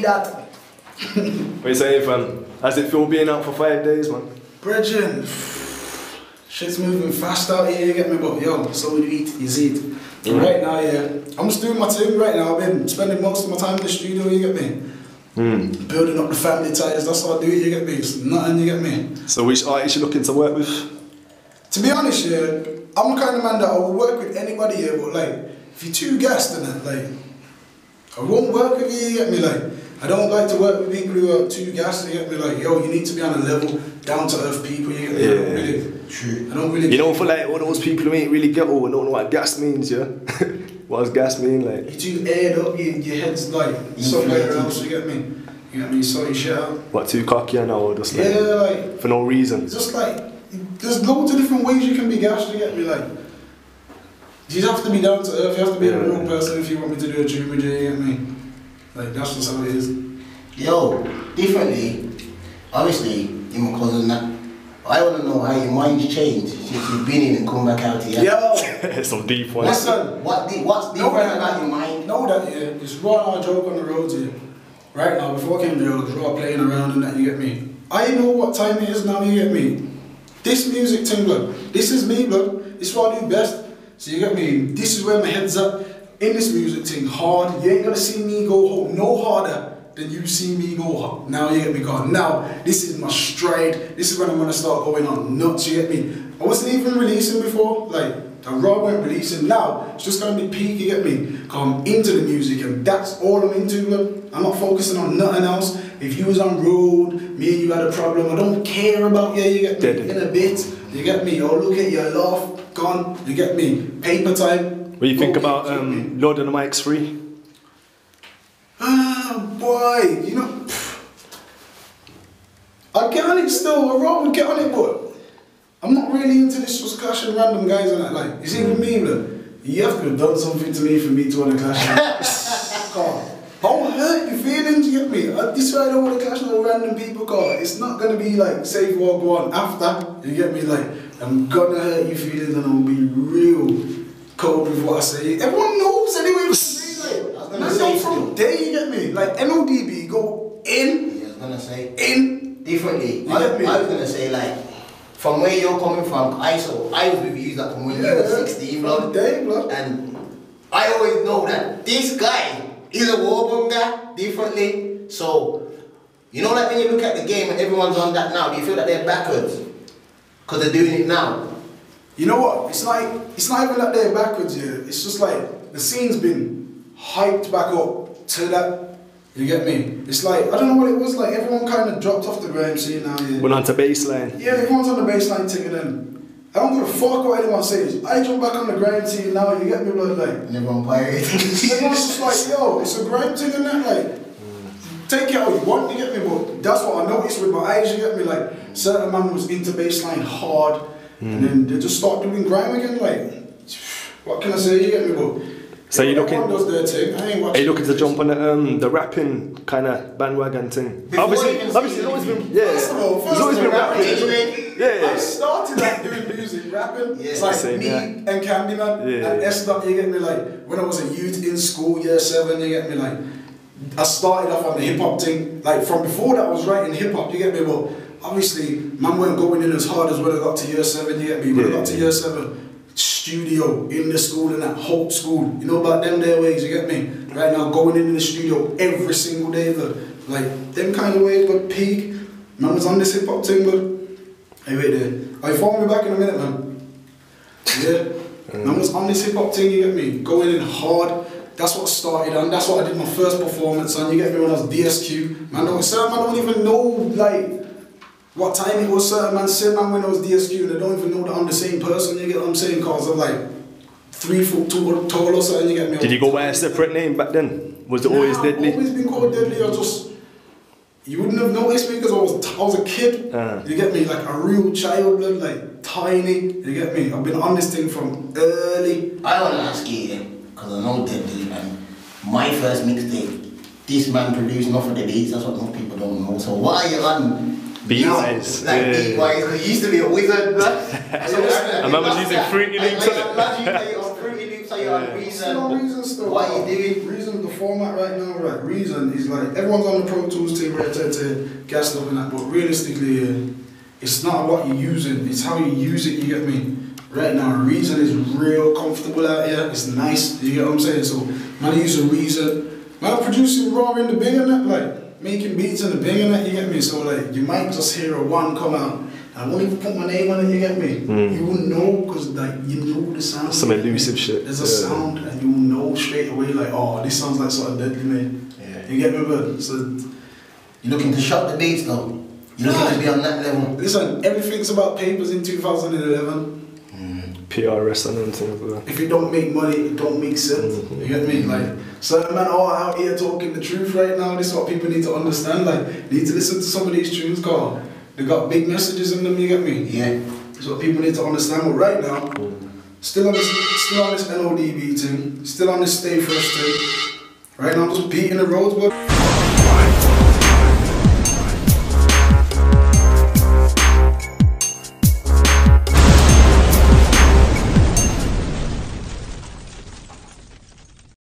be that. What you saying, fam? How's it feel being out for 5 days, man? Bridging. Shit's moving fast out here, you get me? But yo, so we eat, you see it. Right now, yeah, I'm just doing my thing right now. I've been spending most of my time in the studio, you get me? Building up the family ties, that's how I do it, you get me? It's nothing, you get me? So which artist you looking to work with? To be honest, yeah, I'm the kind of man that I will work with anybody here, but like, if you're too gassed and that, like, I won't work with you get me? Like, I don't like to work with people who are too gassed, you get me? Like, yo, you need to be on a level, down to earth people, you get me? I don't really. You know, for like all those people who ain't really ghetto and don't know what gas means, yeah? What does gas mean, like? You're too aired up, your head's like somewhere else, you get me? You get me? So you shit out. What, too cocky now, or just like, yeah, like, for no reason? It's just like, there's loads of different ways you can be gassed, you get me? Like, you have to be down to earth, you have to be a real person if you want me to do a tune with you, you get me? Like, that's just how it is. Yo, differently, obviously, in my cousin that, I want to know how your mind's changed since you've been in and come back out here. Yo! Some deep ones. Listen, what's different about your mind? Know that, yeah, it's raw and joke on the roads here. Right now, before I came here, I was raw playing around and that, you get me? I know what time it is now, you get me? This music thing, blood, this is me, blood. This is what I do best. So you get me? This is where my head's at. In this music thing, hard. You ain't gonna see me go home no harder than you see me go hard. Now you get me, God. Now, this is my stride. This is when I'm gonna start going on nuts, you get me? I wasn't even releasing before. Like, the raw weren't releasing. Now, it's just gonna be peak, you get me? Come into the music and that's all I'm into, blood. I'm not focusing on nothing else. If you was on road, me and you had a problem, I don't care about you, you get me? In a bit, you get me? Oh, look at your laugh, gone, you get me? Paper time. What do you think about loading the mics free? Ah, boy, you know, I'd get on it still, I'd rather get on it, but I'm not really into this just clashing random guys and that, like, you see with me, look, you have to have done something to me for me to want to clash. I'll hurt your feelings, you get me? This is why I don't want to clash no random people, cause it's not going to be like, safe or go on after, you get me? Like, I'm gonna hurt your feelings and I'll be real cold with what I say. Everyone knows anyway what I say, like, I know from day, you get me? Like, NODB, go in. Yeah, I was gonna say. In. Differently. I was gonna say, like, from where you're coming from, I was with you like from when you were 16, blood. And I always know that this guy is a war guy, differently. So, you know, like when you look at the game and everyone's on that now, do you feel that they're backwards? Because they're doing it now. You know what? It's not even that they're backwards, yeah. It's just like the scene's been hyped back up to that. You get me? It's like, I don't know what it was like. Everyone kind of dropped off the grime scene now, yeah. Went on to baseline. Yeah, everyone's on the baseline thing and then I don't give a fuck what anyone says. I jump back on the grime scene now, you get me, blood, like. And everyone pirate. Everyone's just like, yo, it's a grime thing and that, like. Take it how you want, you get me, but that's what I noticed with my eyes, you get me, like. Certain man was into baseline hard. And then they just start doing grime again, like, what can I say, you get me, but so you looking? Does their thing. I ain't are you looking to jump on the rapping kind of bandwagon thing? Obviously, it's always been, yeah. First of all, it's always been rapping. Yeah. I started like doing music, rapping. Yeah. It's like Same, me and Candyman and S-Dot, you get me, like, when I was a youth in school, year 7, you get me, like, I started off on the hip hop thing, like, from before that I was writing hip hop, you get me, but obviously, man weren't going in as hard as when I got to year 7, you get me? When I got to year 7, studio, in the school, in that Hope school, you know about them their ways, you get me? Right now, going in the studio every single day, but like, them kind of ways, but peak. Man was on this hip hop thing, but hey, wait there. I phone me back in a minute, man. Yeah, man was on this hip hop thing, you get me? Going in hard. That's what I started on. That's what I did my first performance on. You get me? When I was DSQ. Man, certain man don't even know like what time it was. Certain man said, man, when I was DSQ, and I don't even know that I'm the same person. You get what I'm saying? Cause I'm like 3 foot tall or something. You get me? Did you go by a separate name back then? Was it always Deadly? I've always been called Deadly. I just you wouldn't have noticed me because I was a kid. You get me? Like a real child, like tiny. You get me? I've been on this thing from early. I want to ask you, because I know Deadly, and my first mixtape, this man produced enough of the beats. That's what most people don't know. So what are you on? Beat-wise. Like beat-wise, because he used to be a wizard, bro. I remember using Fruity Loops on it. Imagine you play on Fruity Loops, so you're on Reason. Still on Reason still. What are you doing? Reason, the format right now, right? Reason is like, everyone's on the Pro Tools team, right, to gas up and that, but realistically, it's not what you're using, it's how you use it, you get me? Right now, Reason is real comfortable out here, it's nice, you get what I'm saying? So, man, using Reason, man, I'm producing raw in the big and that, like, making beats in the big and that, you get me? So, like, you might just hear a one come out, I won't even put my name on it, you get me? You won't know, because, like, you know the sound. Some elusive shit. There's a sound, and you'll know straight away, like, oh, this sounds like something deadly, man. Yeah. You get me, bro? So, you're looking to shop the beats, though? You're looking to be on that level? Listen, everything's about papers in 2011. PRS and things like that. If it don't make money, it don't make sense. You get me? Like, certain men are out here talking the truth right now. This is what people need to understand. Like, you need to listen to some of these tunes, cause they got big messages in them. You get me? Yeah. That's what people need to understand. But right now, still on this NODB thing, still on this Stay Fresh thing. Right now, I'm just beating the roads, but.